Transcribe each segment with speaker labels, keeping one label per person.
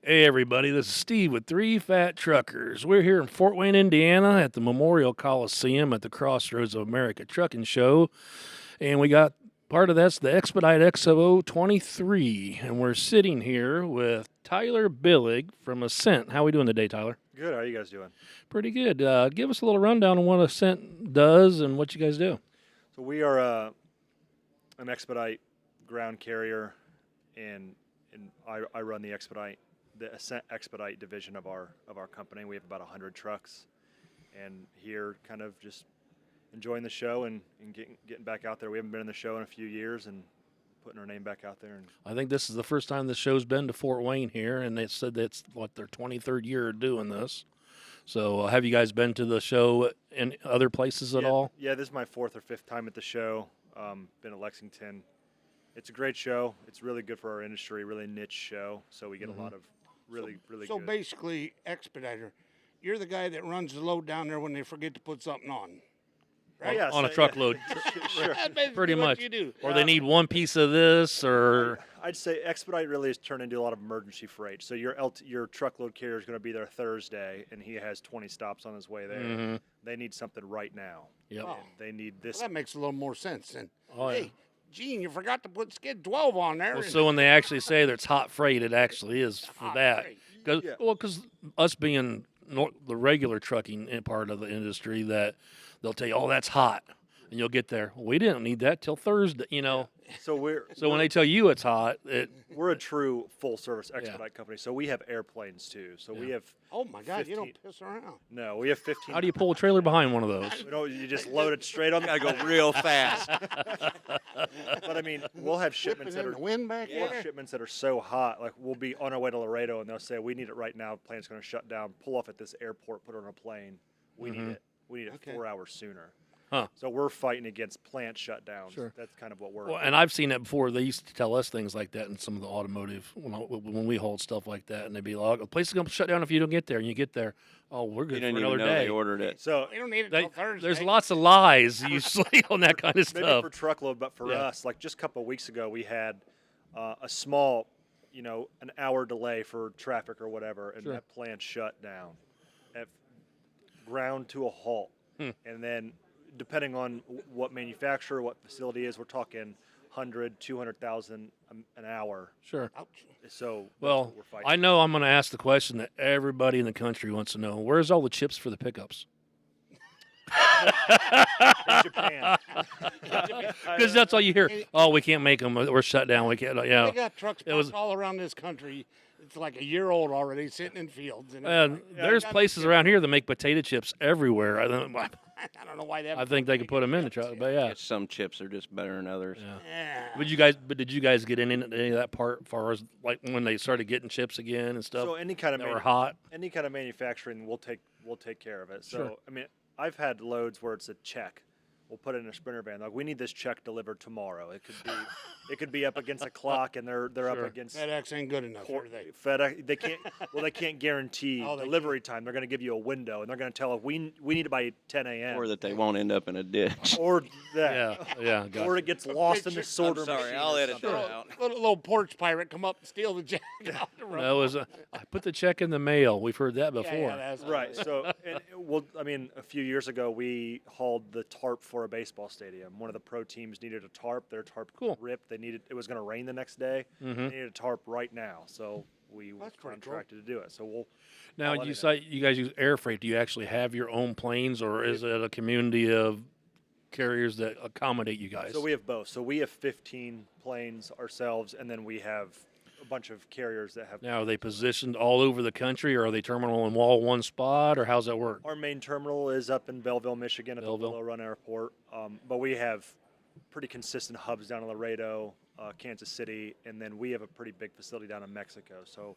Speaker 1: Hey, everybody, this is Steve with Three Fat Truckers. We're here in Fort Wayne, Indiana at the Memorial Coliseum at the Crossroads of America Trucking Show. And we got part of that's the Expedite XO 23. And we're sitting here with Tyler Billig from Ascent. How we doing today, Tyler?
Speaker 2: Good. How are you guys doing?
Speaker 1: Pretty good. Give us a little rundown on what Ascent does and what you guys do.
Speaker 2: So we are an expedite ground carrier, and I run the Ascent expedite division of our company. We have about 100 trucks, and here kind of just enjoying the show and getting back out there. We haven't been in the show in a few years, and putting our name back out there. And
Speaker 1: I think this is the first time the show's been to Fort Wayne here, and they said that's what their 23rd year of doing this. So, have you guys been to the show in other places at all?
Speaker 2: Yeah, this is my fourth or fifth time at the show. Been at Lexington. It's a great show. It's really good for our industry. Really niche show. So we get a lot of really
Speaker 3: So
Speaker 2: good.
Speaker 3: basically, expediter, you're the guy that runs the load down there when they forget to put something on. Right?
Speaker 2: Yeah,
Speaker 1: On a
Speaker 2: so-
Speaker 1: truckload,
Speaker 2: Sure.
Speaker 3: That's basically
Speaker 1: pretty
Speaker 3: what
Speaker 1: much.
Speaker 3: you do.
Speaker 1: Or they need one piece of this, or
Speaker 2: I'd say expedite really has turned into a lot of emergency freight. So your truckload carrier is going to be there Thursday, and he has 20 stops on his way there. They need something right now.
Speaker 1: yep.
Speaker 3: Oh.
Speaker 2: They need this.
Speaker 3: Well, that makes a little more sense then.
Speaker 1: Oh, yeah.
Speaker 3: Hey, Gene, you forgot to put skid 12 on there.
Speaker 1: Well, so when they actually say that it's hot freight, it actually is for
Speaker 3: Hot
Speaker 1: that.
Speaker 3: freight.
Speaker 1: Because us being the regular trucking part of the industry, that they'll tell you, oh, that's hot, and you'll get there. We didn't need that till Thursday,
Speaker 2: So we're
Speaker 1: So when they tell you it's hot,
Speaker 2: we're a true full service expedite company. So we have airplanes too. So we have
Speaker 3: Oh, my God, you
Speaker 2: 15
Speaker 3: don't piss around.
Speaker 2: no, we have 15.
Speaker 1: how do you pull a trailer behind one of those?
Speaker 2: You just load it straight on.
Speaker 4: Gotta go real fast.
Speaker 2: But I mean, we'll have shipments
Speaker 3: Flipping
Speaker 2: that
Speaker 3: in
Speaker 2: are
Speaker 3: the wind back
Speaker 2: we'll have
Speaker 3: there.
Speaker 2: shipments that are so hot. Like we'll be on our way to Laredo, and they'll say we need it right now. Plane's going to shut down. Pull off at this airport. Put it on a plane. We need it. We need it
Speaker 3: Okay.
Speaker 2: 4 hours sooner.
Speaker 1: Huh.
Speaker 2: So we're fighting against plant shutdowns.
Speaker 1: Sure.
Speaker 2: That's kind of what we're.
Speaker 1: Well, and I've seen that before. They used to tell us things like that in some of the automotive when we hold stuff like that, and they'd be like, "The place is going to shut down if you don't get there." And you get there, oh, we're
Speaker 4: You
Speaker 1: good for
Speaker 4: didn't
Speaker 1: another
Speaker 4: even know
Speaker 1: day.
Speaker 4: they ordered it.
Speaker 2: So
Speaker 3: You don't need it
Speaker 1: They-
Speaker 3: till Thursday.
Speaker 1: there's lots of lies usually on that kind of
Speaker 2: maybe
Speaker 1: stuff.
Speaker 2: for truckload, but for
Speaker 1: Yeah.
Speaker 2: us, like just a couple of weeks ago, we had a small, an hour delay for traffic or whatever, and
Speaker 1: Sure.
Speaker 2: that plant shut down, at ground to a halt, and then depending on what manufacturer, what facility is, we're talking 100, 200,000 an hour.
Speaker 1: Sure.
Speaker 3: Ouch.
Speaker 2: So that's
Speaker 1: Well,
Speaker 2: what we're fighting.
Speaker 1: I know I'm going to ask the question that everybody in the country wants to know: where's all the chips for the pickups?
Speaker 2: in Japan.
Speaker 1: Because that's all you hear. Oh, we can't make them. We're shut down. We can't.
Speaker 3: They got trucks
Speaker 1: it was-
Speaker 3: parked all around this country. It's like a year old already, sitting in fields. And
Speaker 1: And there's places around here that make potato chips everywhere.
Speaker 3: I don't know why that.
Speaker 1: I think they could put them in the truck, but yeah.
Speaker 4: Some chips are just better than others.
Speaker 3: Yeah.
Speaker 1: But did you guys get in any of that part, as far as like when they started getting chips again and stuff
Speaker 2: So any kind of
Speaker 1: that were hot?
Speaker 2: any kind of manufacturing, we'll take care of it. So
Speaker 1: Sure.
Speaker 2: I mean, I've had loads where it's a check. We'll put it in a sprinter van. Like we need this check delivered tomorrow. It could be up against a clock, and they're up
Speaker 1: Sure.
Speaker 2: against
Speaker 3: FedEx ain't good enough, are they?
Speaker 2: FedEx. They can't. Well, they can't guarantee
Speaker 3: Oh, they
Speaker 2: delivery time. They're going to give you a window, and they're going to tell us we need it by 10 a.m.
Speaker 4: Or that they won't end up in a ditch.
Speaker 2: or that.
Speaker 1: Yeah. Gotcha.
Speaker 2: Or it gets lost in the
Speaker 3: picture-
Speaker 2: sorter
Speaker 4: I'm sorry,
Speaker 2: machine
Speaker 4: I'll
Speaker 2: or
Speaker 4: edit
Speaker 2: something.
Speaker 4: that out.
Speaker 3: Little porch pirate come up and steal the jack out the road.
Speaker 1: That was I put the check in the mail. We've heard that
Speaker 3: Yeah,
Speaker 1: before.
Speaker 3: yeah, that's
Speaker 2: Right. So, I mean, a few years ago, we hauled the tarp for a baseball stadium. One of the pro teams needed a tarp. Their tarp
Speaker 1: Cool.
Speaker 2: ripped. It was going to rain the next day. They needed a tarp right now. So we
Speaker 3: That's pretty cool.
Speaker 2: contracted to do it. So we'll.
Speaker 1: Now
Speaker 2: I'll
Speaker 1: you
Speaker 2: edit
Speaker 1: say you guys use air freight. Do you actually have your own planes, or is it a community of carriers that accommodate you guys?
Speaker 2: So we have both. So we have 15 planes ourselves, and then we have a bunch of carriers that have.
Speaker 1: Now, are they positioned all over the country, or are they terminal in one spot, or how's that work?
Speaker 2: Our main terminal is up in Belleville, Michigan, at
Speaker 1: Belleville.
Speaker 2: the Willow Run Airport. But we have pretty consistent hubs down in Laredo, Kansas City, and then we have a pretty big facility down in Mexico. So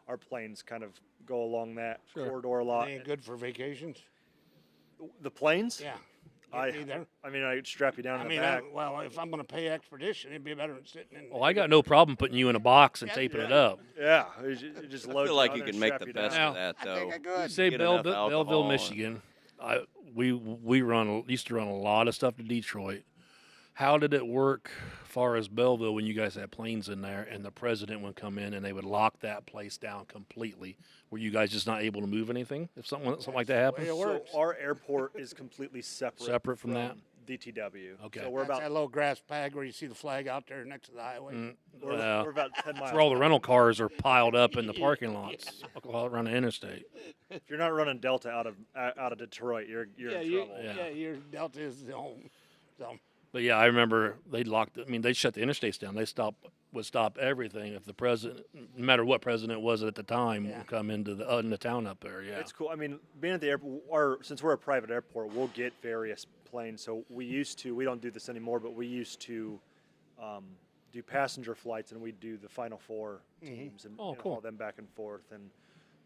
Speaker 2: our planes kind of go along that
Speaker 1: Sure.
Speaker 2: corridor a lot.
Speaker 3: They ain't good for vacations.
Speaker 2: The planes?
Speaker 3: Yeah.
Speaker 2: I,
Speaker 3: Get me there.
Speaker 2: I mean, I'd strap you down
Speaker 3: I
Speaker 2: in
Speaker 3: mean,
Speaker 2: the back.
Speaker 3: well, if I'm going to pay expedition, it'd be better than sitting in.
Speaker 1: Well, I got no problem putting you in a box and
Speaker 3: Yeah,
Speaker 1: taping it
Speaker 3: yeah.
Speaker 1: up.
Speaker 2: Yeah, you just
Speaker 4: I
Speaker 2: load
Speaker 4: feel
Speaker 2: you
Speaker 4: like
Speaker 2: on
Speaker 4: you
Speaker 2: there
Speaker 4: can
Speaker 2: and
Speaker 4: make
Speaker 2: strap
Speaker 4: the
Speaker 2: you
Speaker 4: best
Speaker 2: down.
Speaker 4: of that,
Speaker 3: I
Speaker 4: though.
Speaker 3: think I could.
Speaker 1: Say
Speaker 4: Get enough
Speaker 1: Belleville,
Speaker 4: alcohol and-
Speaker 1: Michigan. We used to run a lot of stuff to Detroit. How did it work far as Belleville, when you guys had planes in there, and the president would come in and they would lock that place down completely, were you guys just not able to move anything if something like that happened?
Speaker 3: It works.
Speaker 2: So our airport is completely separate
Speaker 1: From that?
Speaker 2: DTW.
Speaker 1: Okay.
Speaker 2: So we're
Speaker 3: That's
Speaker 2: about
Speaker 3: that little grass pag where you see the flag out there next to the highway.
Speaker 2: we're about 10 miles.
Speaker 1: Where all the rental cars are piled up in the parking lots all around the interstate.
Speaker 2: If you're not running Delta out of Detroit, you're in trouble.
Speaker 1: Yeah.
Speaker 3: Your Delta is the home. So
Speaker 1: But yeah, I remember they locked. I mean, they shut the interstates down. They would stop everything if the president, no matter what president it was at the time, would come into the town up there. Yeah,
Speaker 2: It's cool. I mean, being at the airport, since we're a private airport, we'll get various planes. So we don't do this anymore, but we used to do passenger flights, and we do the Final Four teams and
Speaker 1: cool.
Speaker 2: haul them back and forth. And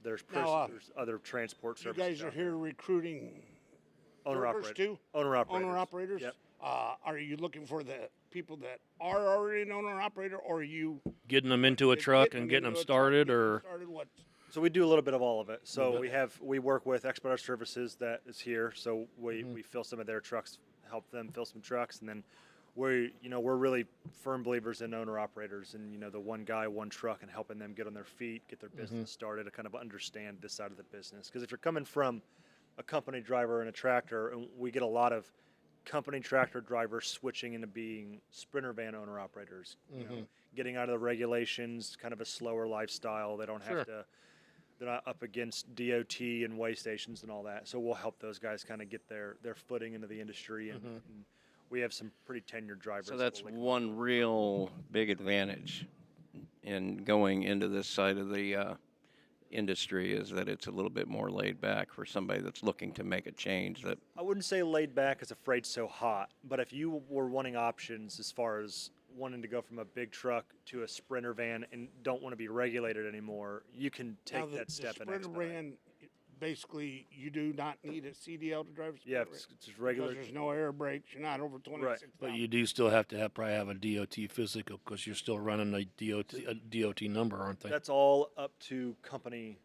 Speaker 2: there's
Speaker 3: Now,
Speaker 2: there's other transport
Speaker 3: you
Speaker 2: services.
Speaker 3: guys are
Speaker 2: out
Speaker 3: here recruiting
Speaker 2: there.
Speaker 3: workers too?
Speaker 2: Owner operators.
Speaker 3: Owner operators?
Speaker 2: Yep.
Speaker 3: Are you looking for the people that are already an owner operator, or are you
Speaker 1: getting them into a truck and getting them
Speaker 3: into a truck,
Speaker 1: started,
Speaker 3: getting them
Speaker 1: or
Speaker 3: started? What?
Speaker 2: So we do a little bit of all of it. So we work with Expediter Services that is here. So we fill some of their trucks, help them fill some trucks, and then we're really firm believers in owner operators and the one guy, one truck, and helping them get on their feet, get their business started, to kind of understand this side of the business. Because if you're coming from a company driver and a tractor, and we get a lot of company tractor drivers switching into being Sprinter van owner operators, getting out of the regulations, kind of a slower lifestyle. They don't have to. They're not up against DOT and way stations and all that. So we'll help those guys kind of get their footing into the industry, and we have some pretty tenured drivers.
Speaker 4: So that's one real big advantage in going into this side of the industry, is that it's a little bit more laid back for somebody that's looking to make a change. That
Speaker 2: I wouldn't say laid back as freight's so hot, but if you were wanting options as far as wanting to go from a big truck to a Sprinter van and don't want to be regulated anymore, you can take that step in
Speaker 3: Sprinter
Speaker 2: Expedite.
Speaker 3: van, basically, you do not need a CDL to drive a
Speaker 2: Yeah,
Speaker 3: Sprinter
Speaker 2: it's just regular.
Speaker 3: because there's no air brakes. You're not over 26.
Speaker 1: but you do still have to probably have a DOT physical because you're still running a DOT number, aren't they?
Speaker 2: That's all up to company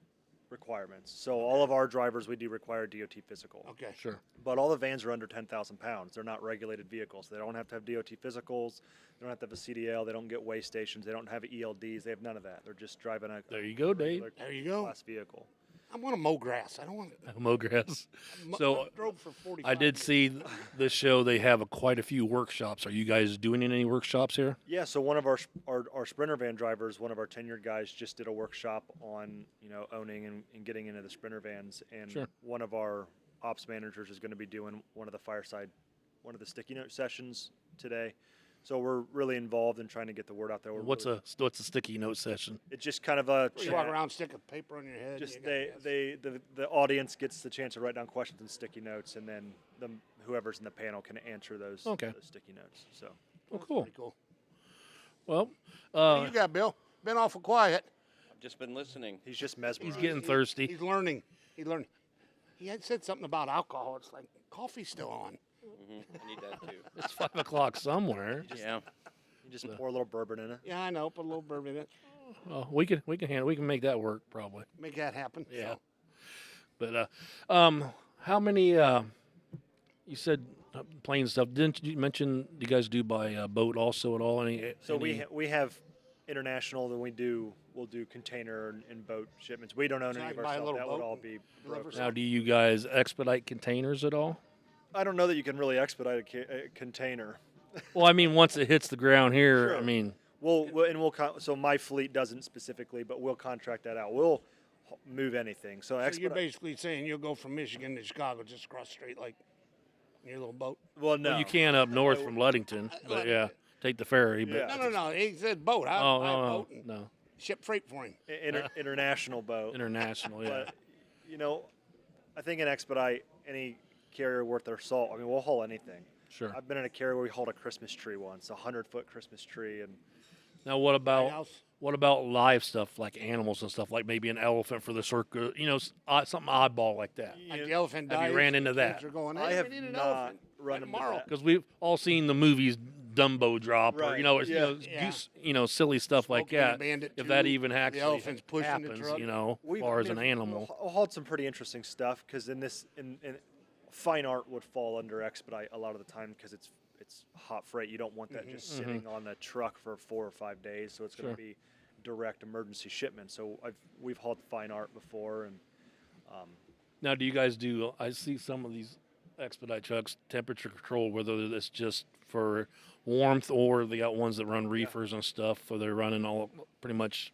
Speaker 2: requirements. So all of our drivers, we do require DOT physical.
Speaker 3: Okay.
Speaker 1: Sure.
Speaker 2: But all the vans are under 10,000 pounds. They're not regulated vehicles. They don't have to have DOT physicals. They don't have to have a CDL. They don't get weigh stations. They don't have ELDs. They have none of that. They're just driving a
Speaker 1: There you go, Dave.
Speaker 2: regular
Speaker 3: There you go.
Speaker 2: class vehicle.
Speaker 3: I want to mow grass. I don't want to.
Speaker 1: Mow grass. So
Speaker 3: I drove for 45
Speaker 1: I did
Speaker 3: years.
Speaker 1: see this show. They have quite a few workshops. Are you guys doing any workshops here?
Speaker 2: Yeah, so one of our Sprinter van drivers, one of our tenured guys, just did a workshop on owning and getting into the Sprinter vans, and one of our ops managers is going to be doing one of the sticky note sessions today. So we're really involved in trying to get the word out there.
Speaker 1: What's a sticky note session?
Speaker 2: It's just kind of a
Speaker 3: You walk around, stick a paper on your head.
Speaker 2: just
Speaker 3: and you got this.
Speaker 2: the audience gets the chance to write down questions and sticky notes, and then whoever's in the panel can answer those sticky notes. So
Speaker 1: Oh, cool.
Speaker 3: Pretty cool.
Speaker 1: Well,
Speaker 3: What you got, Bill? Been awful quiet.
Speaker 4: I've just been listening.
Speaker 2: he's just mesmerized.
Speaker 1: he's getting thirsty.
Speaker 3: He's learning. He learned. He had said something about alcohol. It's like coffee's still on.
Speaker 4: I need that too.
Speaker 1: It's 5 o'clock somewhere.
Speaker 4: Yeah.
Speaker 2: You just pour a little bourbon in it.
Speaker 3: Yeah, I know. Put a little bourbon in it.
Speaker 1: Oh, we can make that work probably.
Speaker 3: Make that happen.
Speaker 1: Yeah.
Speaker 3: So,
Speaker 1: But how many? You said plane stuff. Didn't you mention you guys do by boat also at all?
Speaker 2: So we have international. Then we'll do container and boat shipments. We don't own
Speaker 3: So I
Speaker 2: any of
Speaker 3: can buy a
Speaker 2: ourselves.
Speaker 3: little
Speaker 2: That would
Speaker 3: boat
Speaker 2: all
Speaker 3: and
Speaker 2: be
Speaker 3: deliver
Speaker 2: broker.
Speaker 1: now, do you guys expedite containers at all?
Speaker 2: I don't know that you can really expedite a container.
Speaker 1: Well, I mean, once it hits the ground here, I
Speaker 2: Sure.
Speaker 1: mean,
Speaker 2: So my fleet doesn't specifically, but we'll contract that out. We'll move anything. So
Speaker 3: so you're
Speaker 2: expedite.
Speaker 3: basically saying you'll go from Michigan to Chicago just across the street like in your little boat.
Speaker 2: Well, no.
Speaker 1: you can up north from Ludington, but yeah, take the ferry. But
Speaker 2: Yeah.
Speaker 3: No. He said boat. I'd
Speaker 1: oh
Speaker 3: buy a
Speaker 1: no,
Speaker 3: boat and
Speaker 1: no,
Speaker 3: ship freight for him.
Speaker 2: International boat.
Speaker 1: international, yeah.
Speaker 2: But I think in expedite, any carrier worth their salt. I mean, we'll haul anything.
Speaker 1: Sure.
Speaker 2: I've been in a carrier where we hauled a Christmas tree once, 100-foot Christmas tree, and
Speaker 1: Now, what about
Speaker 3: House.
Speaker 1: live stuff like animals and stuff, like maybe an elephant for the circus? Something oddball like that.
Speaker 3: Like the elephant
Speaker 1: Have you
Speaker 3: dies,
Speaker 1: ran into
Speaker 3: kids
Speaker 1: that?
Speaker 3: Are going,
Speaker 2: I
Speaker 3: hey,
Speaker 2: have
Speaker 3: we need an
Speaker 2: not
Speaker 3: elephant
Speaker 2: run
Speaker 3: by
Speaker 2: into
Speaker 3: tomorrow.
Speaker 2: that.
Speaker 1: Because we've all seen the movies Dumbo drop, or
Speaker 2: Right, yeah.
Speaker 1: silly stuff like
Speaker 3: Smokey and the
Speaker 1: that.
Speaker 3: Bandit
Speaker 1: If that
Speaker 3: 2,
Speaker 1: even
Speaker 3: the
Speaker 1: actually
Speaker 3: elephant's pushing the
Speaker 1: happens,
Speaker 3: truck.
Speaker 1: as far as an animal.
Speaker 2: We'll hauled some pretty interesting stuff because in fine art would fall under expedite a lot of the time because it's it's hot freight. You don't want that just sitting on the truck for 4 or 5 days. So it's going
Speaker 1: Sure.
Speaker 2: to be direct emergency shipment. So we've hauled fine art before, and
Speaker 1: Now, do you guys do? I see some of these expedite trucks temperature control, whether it's just for warmth or they got ones that run reefers and stuff, so they're running all pretty much.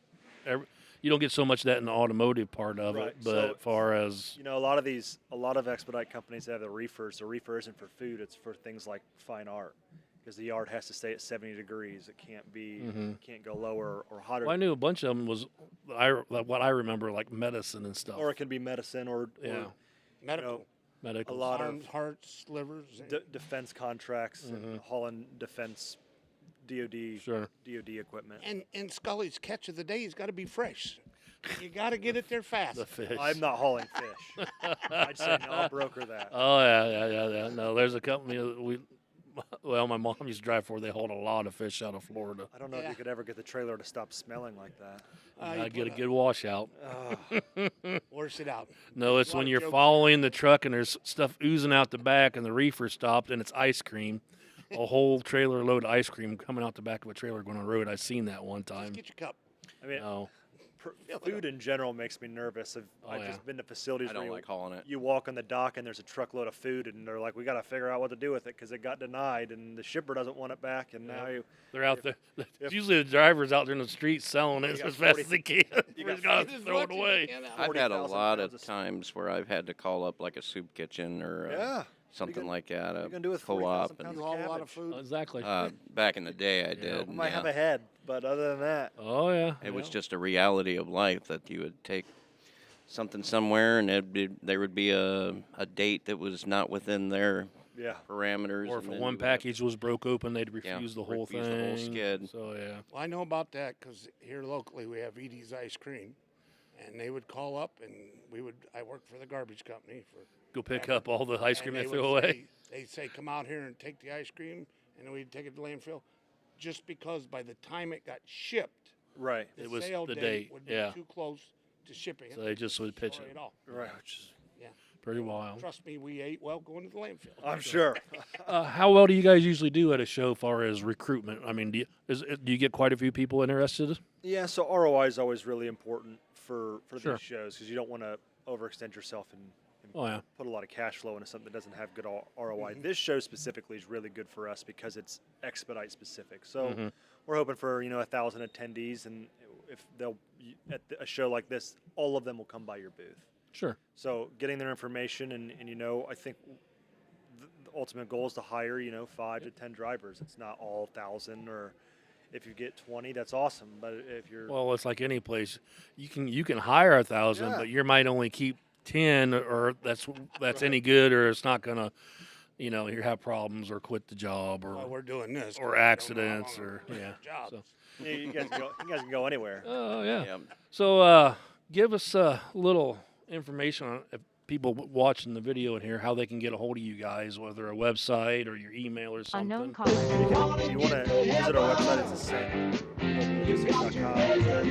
Speaker 1: You don't get so much of that in the automotive part of
Speaker 2: Right,
Speaker 1: it, but
Speaker 2: so
Speaker 1: as far as
Speaker 2: a lot of expedite companies have the reefers. The reefer isn't for food; it's for things like fine art, because the yard has to stay at 70 degrees. It can't be, can't go lower or hotter.
Speaker 1: well, I knew a bunch of them was what I remember, like medicine and stuff.
Speaker 2: Or it can be medicine, or
Speaker 3: Medical.
Speaker 1: Medical.
Speaker 2: a lot of
Speaker 3: Arms, hearts, livers.
Speaker 2: defense contracts and hauling defense DoD
Speaker 1: Sure.
Speaker 2: DoD equipment.
Speaker 3: And Scully's catch of the day has got to be fresh. You got to get it there fast.
Speaker 1: The fish.
Speaker 2: I'm not hauling fish. I'd say no, I'll broker that.
Speaker 1: Oh yeah. No, there's a company that my mom used to drive for. They hauled a lot of fish out of Florida.
Speaker 2: I don't know if you could ever get the trailer to stop smelling like that.
Speaker 1: I get a good washout.
Speaker 3: Wash it out.
Speaker 1: No, it's
Speaker 3: lot
Speaker 1: when
Speaker 3: of
Speaker 1: you're
Speaker 3: jokes.
Speaker 1: following the truck and there's stuff oozing out the back and the reefer stopped and it's ice cream. A whole trailer load of ice cream coming out the back of a trailer going on the road. I seen that one time.
Speaker 3: Get your cup.
Speaker 2: I mean,
Speaker 1: No.
Speaker 2: food in general makes me nervous. I've
Speaker 1: yeah.
Speaker 2: just been to facilities
Speaker 4: I
Speaker 2: where
Speaker 4: don't like hauling it.
Speaker 2: you walk on the dock and there's a truckload of food, and they're like, "We got to figure out what to do with it because it got denied, and the shipper doesn't want it back." And now
Speaker 1: They're out there. Usually the driver's out there in the street selling it
Speaker 2: got
Speaker 1: as fast
Speaker 2: 40
Speaker 1: as they can.
Speaker 2: you
Speaker 1: We just
Speaker 2: got
Speaker 1: gotta throw it away.
Speaker 4: I've had a
Speaker 2: 40,000
Speaker 4: lot
Speaker 2: pounds
Speaker 4: of
Speaker 2: of
Speaker 4: times where I've had to call up like a soup kitchen or something
Speaker 2: gonna-
Speaker 4: like that,
Speaker 2: you
Speaker 4: a
Speaker 2: gonna do with
Speaker 4: co-op.
Speaker 2: 40,000
Speaker 4: And,
Speaker 2: pounds
Speaker 3: You haul a lot of
Speaker 2: cabbage.
Speaker 3: food.
Speaker 1: Exactly.
Speaker 4: back in the day, I did.
Speaker 2: I might have
Speaker 4: yeah.
Speaker 2: a head, but other than that,
Speaker 1: Oh yeah.
Speaker 4: It was just a reality of life that you would take something somewhere and there would be a date that was not within their
Speaker 2: yeah.
Speaker 4: parameters.
Speaker 1: Or
Speaker 4: and
Speaker 1: if
Speaker 4: then
Speaker 1: one
Speaker 4: you would-
Speaker 1: package was broke open, they'd refuse the whole
Speaker 4: refuse
Speaker 1: thing.
Speaker 4: the whole skid.
Speaker 1: So yeah.
Speaker 3: Well, I know about that because here locally we have Edie's Ice Cream, and they would call up, and I worked for the garbage company for.
Speaker 1: Go pick up all the ice cream
Speaker 3: and
Speaker 1: they
Speaker 3: would
Speaker 1: throw away.
Speaker 3: They'd say, "Come out here and take the ice cream," and then we'd take it to landfill. Just because by the time it got shipped,
Speaker 2: Right.
Speaker 3: the
Speaker 1: It was
Speaker 3: sale
Speaker 1: the
Speaker 3: date
Speaker 1: date,
Speaker 3: would be
Speaker 1: yeah.
Speaker 3: too close to shipping it.
Speaker 1: So they just would pitch
Speaker 3: Destroy
Speaker 1: it.
Speaker 3: all.
Speaker 2: Right. Which is,
Speaker 3: Yeah.
Speaker 1: Pretty wild.
Speaker 3: Trust me, we ate well going to the landfill.
Speaker 2: I'm sure.
Speaker 1: How well do you guys usually do at a show as far as recruitment? I mean, do you get quite a few people interested?
Speaker 2: Yeah. So ROI is always really important for
Speaker 1: Sure.
Speaker 2: these shows because you don't want to overextend yourself and
Speaker 1: Oh yeah.
Speaker 2: put a lot of cash flow into something that doesn't have good ROI. This show specifically is really good for us because it's expedite specific. So we're hoping for 1,000 attendees, and if they'll at a show like this, all of them will come by your booth.
Speaker 1: Sure.
Speaker 2: So getting their information and I think the ultimate goal is to hire 5 to 10 drivers. It's not all 1,000, or if you get 20, that's awesome. But if you're
Speaker 1: Well, it's like any place. You can hire 1,000,
Speaker 2: Yeah.
Speaker 1: but you might only keep 10, or that's any good, or it's not gonna, you have problems or quit the job
Speaker 3: While
Speaker 1: or
Speaker 3: we're doing this. 'cause
Speaker 1: or
Speaker 3: we don't know how
Speaker 1: accidents
Speaker 3: long
Speaker 1: or
Speaker 3: we're
Speaker 1: yeah.
Speaker 3: jobs.
Speaker 1: So,
Speaker 2: you guys can go anywhere.
Speaker 1: oh yeah.
Speaker 4: Yeah.
Speaker 1: So give us a little information on if people watching the video in here how they can get a hold of you guys, whether a website or your email or something.
Speaker 5: Unknown caller.
Speaker 2: If you want to visit our website, it's ascentlogistics.com, and then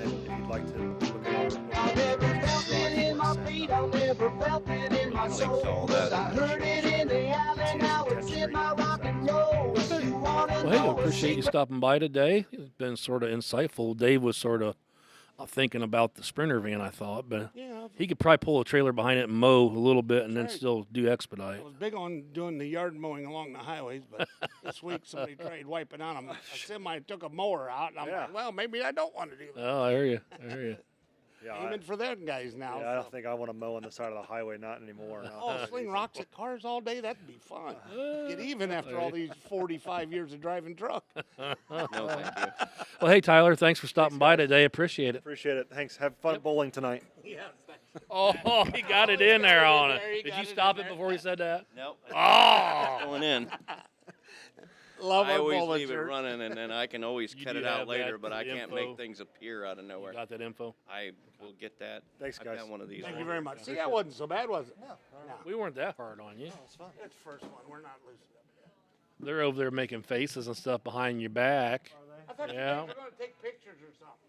Speaker 2: if you'd like to look at our
Speaker 4: Links to all that.
Speaker 1: Well, hey, I appreciate you stopping by today. It's been sort of insightful. Dave was sort of thinking about the Sprinter van, I thought, but
Speaker 3: Yeah,
Speaker 1: he could probably pull a trailer behind it and mow a little bit and then
Speaker 3: right.
Speaker 1: still do expedite.
Speaker 3: I was big on doing the yard mowing along the highways, but this week somebody tried wiping on them. A semi took a mower out, and I'm
Speaker 2: Yeah.
Speaker 3: like, well, maybe I don't want to do that.
Speaker 1: Oh, I hear you. I hear you.
Speaker 2: Yeah,
Speaker 3: Aiming for them guys now.
Speaker 2: I don't
Speaker 3: so.
Speaker 2: think I want to mow on the side of the highway, not anymore. No.
Speaker 3: Oh, sling rocks at cars all day? That'd be fun. Get even after all these 45 years of driving truck.
Speaker 4: No, thank you.
Speaker 1: Well, hey, Tyler, thanks for stopping by today. Appreciate it.
Speaker 2: Appreciate it. Thanks. Have fun bowling tonight.
Speaker 3: Yes.
Speaker 1: Oh, he got it in there on it.
Speaker 3: There, he
Speaker 1: Did
Speaker 3: got
Speaker 1: you
Speaker 3: it
Speaker 1: stop
Speaker 3: in
Speaker 1: it
Speaker 3: there.
Speaker 1: before he said that?
Speaker 4: Nope.
Speaker 1: Oh!
Speaker 4: Going in.
Speaker 3: Love
Speaker 4: I
Speaker 3: our
Speaker 4: always
Speaker 3: bowling
Speaker 4: leave it
Speaker 3: shirt.
Speaker 4: running, and then I can always
Speaker 1: You
Speaker 4: cut
Speaker 1: do
Speaker 4: it
Speaker 1: have
Speaker 4: out later,
Speaker 1: that,
Speaker 4: but I
Speaker 1: the
Speaker 4: can't
Speaker 1: info.
Speaker 4: make things appear out of nowhere.
Speaker 1: You got that info?
Speaker 4: I will get that.
Speaker 2: Thanks,
Speaker 4: I've
Speaker 2: guys.
Speaker 4: got one of these.
Speaker 3: Thank
Speaker 4: right
Speaker 3: you very
Speaker 4: here.
Speaker 3: much. See, that wasn't so bad, was it? No.
Speaker 1: We weren't that hard on you.
Speaker 2: It's fun.
Speaker 3: It's first one. We're not losing it.
Speaker 1: They're over there making faces and stuff behind your back.
Speaker 3: I thought
Speaker 1: Yeah.
Speaker 3: you guys were going to take pictures or something.